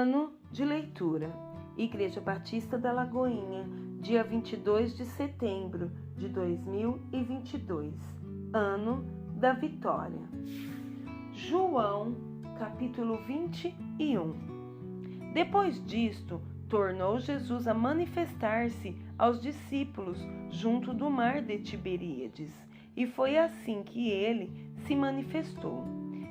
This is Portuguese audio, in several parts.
Ano de leitura. Igreja Batista da Lagoinha, dia 22 de setembro de 2022. Ano da Vitória. João, capítulo 21. Depois disto, tornou Jesus a manifestar-se aos discípulos junto do mar de Tiberíades, e foi assim que ele se manifestou.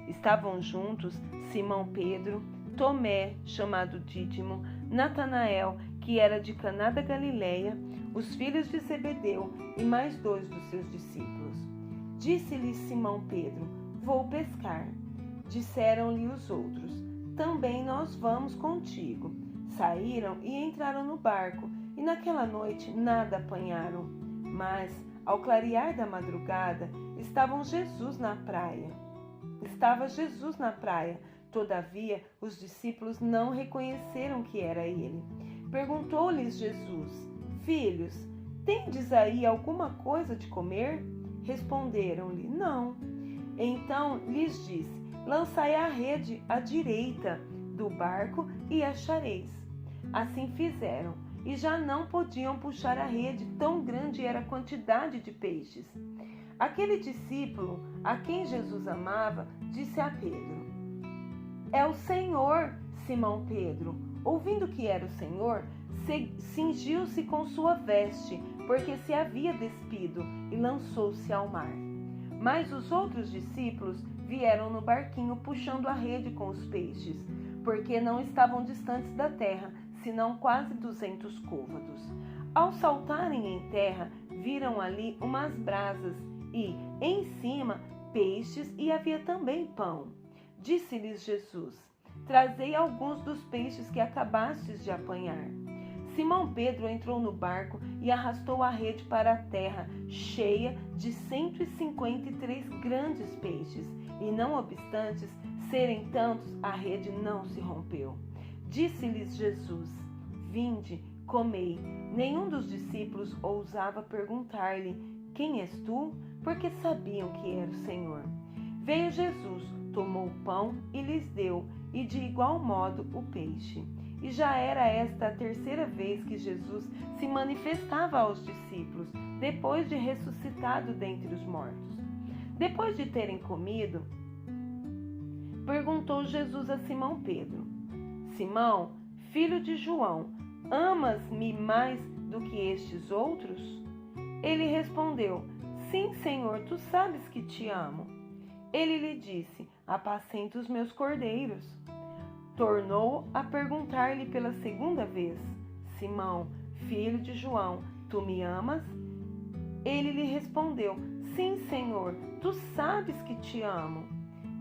Estavam juntos Simão Pedro, Tomé, chamado Dídimo, Natanael, que era de Caná da Galileia, os filhos de Zebedeu e mais 2 dos seus discípulos. Disse-lhe Simão Pedro: Vou pescar. Disseram-lhe os outros: Também nós vamos contigo. Saíram e entraram no barco, e naquela noite nada apanharam. Mas, ao clarear da madrugada, estava Jesus na praia. Todavia, os discípulos não reconheceram que era ele. Perguntou-lhes Jesus: Filhos, tendes aí alguma coisa de comer? Responderam-lhe: Não. Então lhes disse: Lançai a rede à direita do barco e achareis. Assim fizeram, e já não podiam puxar a rede, tão grande era a quantidade de peixes. Aquele discípulo, a quem Jesus amava, disse a Pedro: É o Senhor. Simão Pedro, ouvindo que era o Senhor, cingiu-se com sua veste, porque se havia despido, e lançou-se ao mar. Mas os outros discípulos vieram no barquinho puxando a rede com os peixes, porque não estavam distantes da terra, senão quase 200 côvados. Ao saltarem em terra, viram ali umas brasas e, em cima, peixes, e havia também pão. Disse-lhes Jesus: Trazei alguns dos peixes que acabastes de apanhar. Simão Pedro entrou no barco e arrastou a rede para a terra, cheia de 153 grandes peixes, e não obstante serem tantos, a rede não se rompeu. Disse-lhes Jesus: Vinde, comei. Nenhum dos discípulos ousava perguntar-lhe: Quem és tu? Porque sabiam que era o Senhor. Veio Jesus, tomou o pão e lhes deu, e de igual modo o peixe. E já era esta a terceira vez que Jesus se manifestava aos discípulos, depois de ressuscitado dentre os mortos. Depois de terem comido, perguntou Jesus a Simão Pedro: Simão, filho de João, amas-me mais do que estes outros? Ele respondeu: Sim, Senhor, tu sabes que te amo. Ele lhe disse: Apacenta os meus cordeiros. Tornou a perguntar-lhe pela segunda vez: Simão, filho de João, tu me amas? Ele lhe respondeu: Sim, Senhor, tu sabes que te amo.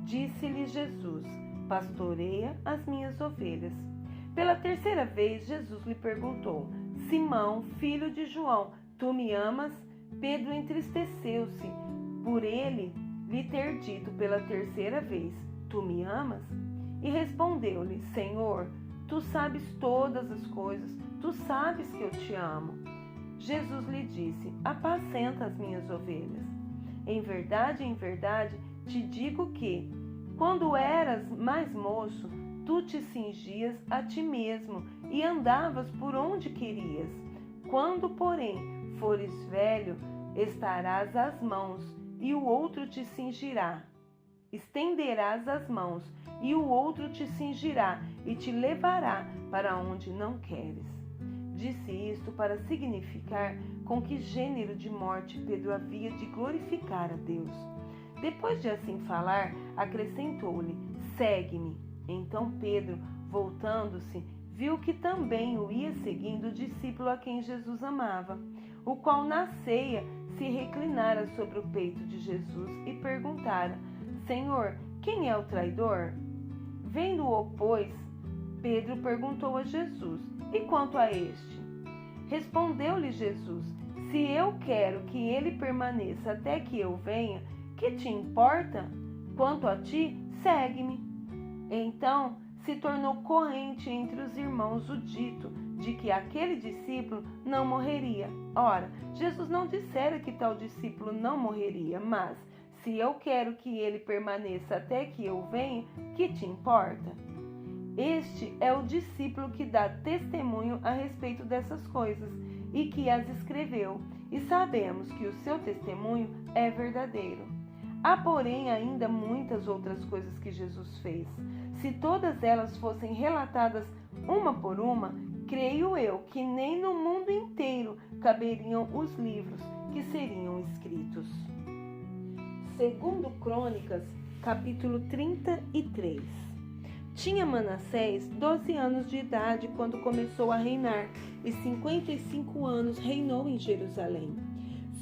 Disse-lhe Jesus: Pastoreia as minhas ovelhas. Pela terceira vez, Jesus lhe perguntou: Simão, filho de João, tu me amas? Pedro entristeceu-se por ele lhe ter dito pela terceira vez: Tu me amas? E respondeu-lhe: Senhor, tu sabes todas as coisas, tu sabes que eu te amo. Jesus lhe disse: Apacenta as minhas ovelhas. Em verdade, te digo que, quando eras mais moço, tu te cingias a ti mesmo e andavas por onde querias. Quando, porém, fores velho, estarás as mãos, e o outro te cingirá. Estenderás as mãos, e o outro te cingirá, e te levará para onde não queres. Disse isto para significar com que gênero de morte Pedro havia de glorificar a Deus. Depois de assim falar, acrescentou-lhe: Segue-me. Então Pedro, voltando-se, viu que também o ia seguindo o discípulo a quem Jesus amava, o qual na ceia se reclinara sobre o peito de Jesus e perguntara: Senhor, quem é o traidor? Vendo-o, pois, Pedro perguntou a Jesus: E quanto a este? Respondeu-lhe Jesus: Se eu quero que ele permaneça até que eu venha, que te importa? Quanto a ti, segue-me. Então se tornou corrente entre os irmãos o dito de que aquele discípulo não morreria. Ora, Jesus não dissera que tal discípulo não morreria, mas se eu quero que ele permaneça até que eu venha, que te importa? Este é o discípulo que dá testemunho a respeito dessas coisas e que as escreveu, e sabemos que o seu testemunho é verdadeiro. Há, porém, ainda muitas outras coisas que Jesus fez. Se todas elas fossem relatadas uma por uma, creio eu que nem no mundo inteiro caberiam os livros que seriam escritos. Segundo Crônicas, capítulo 33. Tinha Manassés 12 anos de idade quando começou a reinar, e 55 anos reinou em Jerusalém.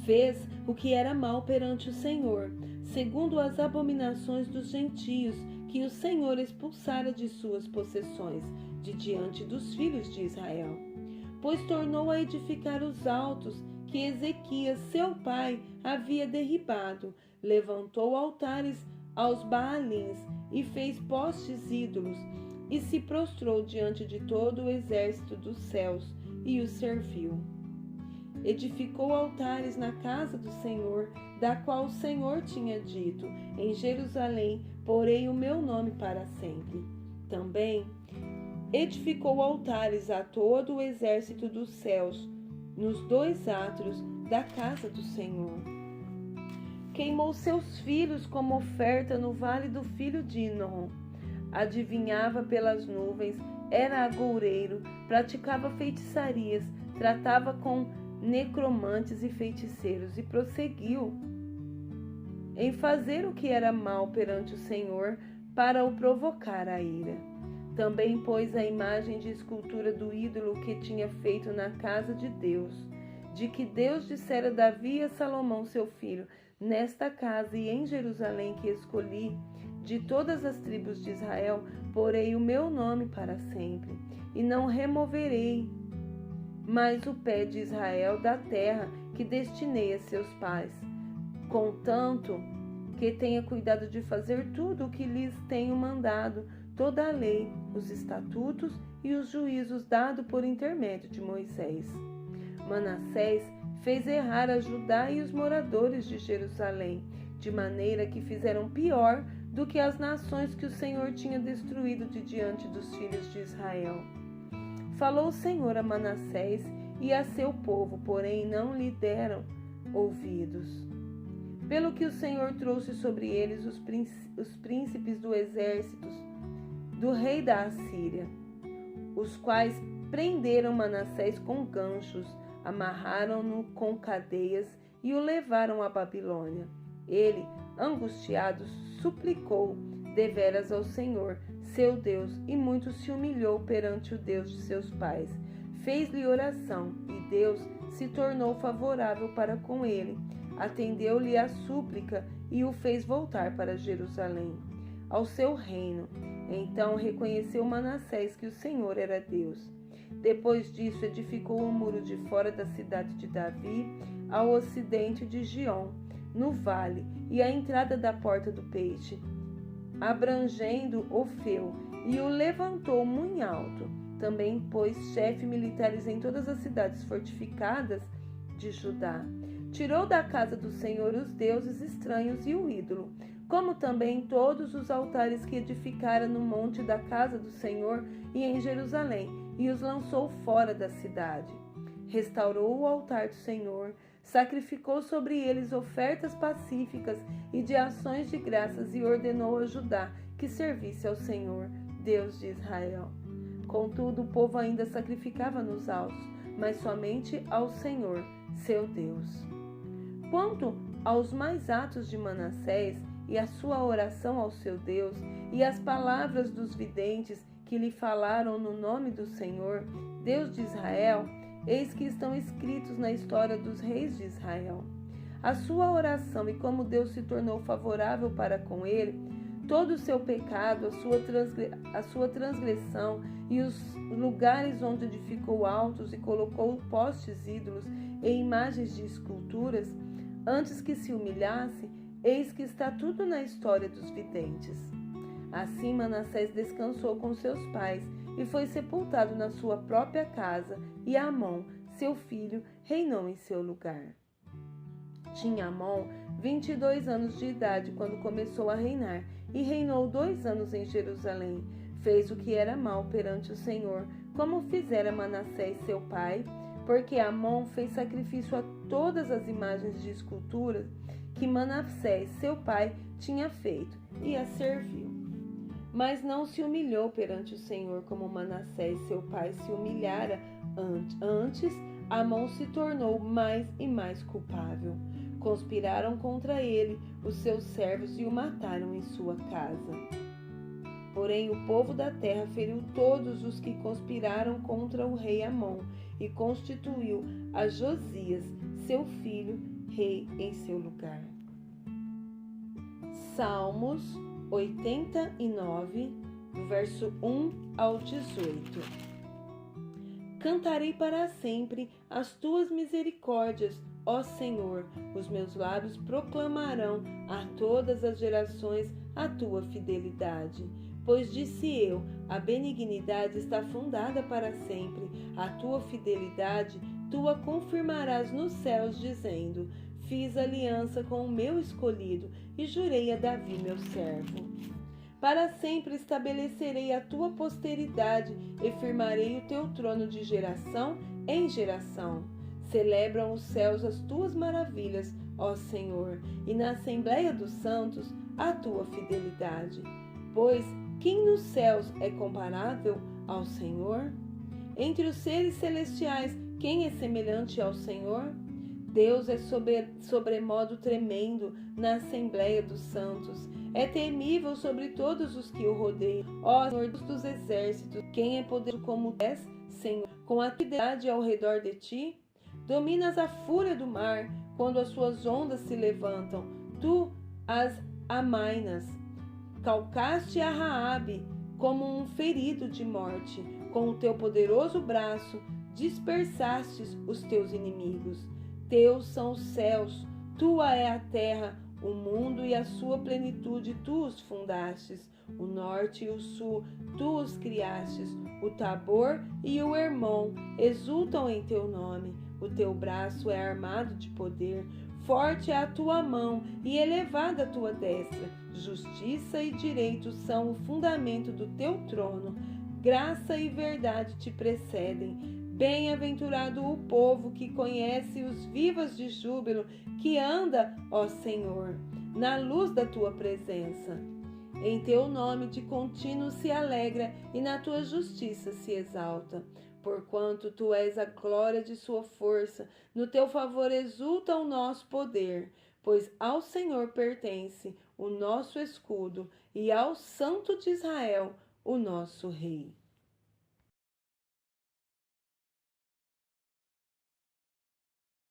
Fez o que era mal perante o Senhor, segundo as abominações dos gentios, que o Senhor expulsara de suas possessões, de diante dos filhos de Israel. Pois tornou a edificar os altos que Ezequias, seu pai, havia derribado, levantou altares aos Baalins e fez postes ídolos, e se prostrou diante de todo o exército dos céus e os serviu. Edificou altares na casa do Senhor, da qual o Senhor tinha dito: em Jerusalém porei o meu nome para sempre. Também edificou altares a todo o exército dos céus, nos 2 átrios da casa do Senhor. Queimou seus filhos como oferta no vale do filho de Inom. Adivinhava pelas nuvens, era agoureiro, praticava feitiçarias, tratava com necromantes e feiticeiros, e prosseguiu em fazer o que era mal perante o Senhor, para o provocar a ira. Também pôs a imagem de escultura do ídolo que tinha feito na casa de Deus, de que Deus dissera a Davi e a Salomão seu filho: nesta casa e em Jerusalém que escolhi, de todas as tribos de Israel, porei o meu nome para sempre, e não removerei mais o pé de Israel da terra que destinei a seus pais, contanto que tenha cuidado de fazer tudo o que lhes tenho mandado, toda a lei, os estatutos e os juízos dados por intermédio de Moisés. Manassés fez errar a Judá e os moradores de Jerusalém, de maneira que fizeram pior do que as nações que o Senhor tinha destruído de diante dos filhos de Israel. Falou o Senhor a Manassés e a seu povo, porém não lhe deram ouvidos. Pelo que o Senhor trouxe sobre eles os príncipes do exército do rei da Assíria, os quais prenderam Manassés com ganchos, amarraram-no com cadeias e o levaram à Babilônia. Ele, angustiado, suplicou deveras ao Senhor, seu Deus, e muito se humilhou perante o Deus de seus pais. Fez-lhe oração, e Deus se tornou favorável para com ele. Atendeu-lhe a súplica e o fez voltar para Jerusalém, ao seu reino. Então reconheceu Manassés que o Senhor era Deus. Depois disso, edificou o muro de fora da cidade de Davi, ao ocidente de Gion, no vale, e a entrada da porta do peixe, abrangendo Ofeu, e o levantou muito alto. Também pôs chefe militares em todas as cidades fortificadas de Judá. Tirou da casa do Senhor os deuses estranhos e o ídolo, como também todos os altares que edificara no monte da casa do Senhor e em Jerusalém, e os lançou fora da cidade. Restaurou o altar do Senhor, sacrificou sobre eles ofertas pacíficas e de ações de graças, e ordenou a Judá que servisse ao Senhor, Deus de Israel. Contudo, o povo ainda sacrificava nos altos, mas somente ao Senhor, seu Deus. Quanto aos mais atos de Manassés e a sua oração ao seu Deus, e as palavras dos videntes que lhe falaram no nome do Senhor, Deus de Israel, eis que estão escritos na história dos reis de Israel. A sua oração e como Deus se tornou favorável para com ele, todo o seu pecado, a sua transgressão e os lugares onde edificou altos e colocou postes ídolos e imagens de esculturas, antes que se humilhasse, eis que está tudo na história dos videntes. Assim Manassés descansou com seus pais e foi sepultado na sua própria casa, e Amon, seu filho, reinou em seu lugar. Tinha Amon 22 anos de idade quando começou a reinar, e reinou 2 anos em Jerusalém. fez o que era mal perante o Senhor, como fizera Manassés seu pai, porque Amon fez sacrifício a todas as imagens de escultura que Manassés seu pai tinha feito, e a serviu. Mas não se humilhou perante o Senhor como Manassés seu pai se humilhara antes. Amon se tornou mais e mais culpável. Conspiraram contra ele os seus servos e o mataram em sua casa. Porém, o povo da terra feriu todos os que conspiraram contra o rei Amon e constituiu a Josias, seu filho, rei em seu lugar. Salmos 89, verso 1 ao 18. Cantarei para sempre as tuas misericórdias, ó Senhor. Os meus lábios proclamarão a todas as gerações a tua fidelidade. Pois disse eu, a benignidade está fundada para sempre. A tua fidelidade tu a confirmarás nos céus, dizendo: fiz aliança com o meu escolhido e jurei a Davi, meu servo. Para sempre estabelecerei a tua posteridade e firmarei o teu trono de geração em geração. Celebram os céus as tuas maravilhas, ó Senhor, e na Assembleia dos Santos a tua fidelidade. Pois quem nos céus é comparável ao Senhor? Entre os seres celestiais, quem é semelhante ao Senhor? Deus é sobremodo tremendo na Assembleia dos Santos. É temível sobre todos os que o rodeiam. Ó Senhor dos exércitos, quem é poderoso como és, Senhor, com a fidelidade ao redor de ti? Dominas a fúria do mar, quando as suas ondas se levantam. Tu as amainas. Calcaste a Raabe como um ferido de morte. Com o teu poderoso braço dispersastes os teus inimigos. Teus são os céus, tua é a terra, o mundo e a sua plenitude tu os fundastes. O norte e o sul tu os criastes. O Tabor e o Hermon exultam em teu nome. O teu braço é armado de poder. Forte é a tua mão e elevada a tua destra. Justiça e direito são o fundamento do teu trono. Graça e verdade te precedem. Bem-aventurado o povo que conhece os vivas de júbilo, que anda, ó Senhor, na luz da tua presença. Em teu nome de contínuo se alegra e na tua justiça se exalta. Porquanto tu és a glória de sua força, no teu favor exulta o nosso poder. Pois ao Senhor pertence o nosso escudo e ao Santo de Israel, o nosso Rei.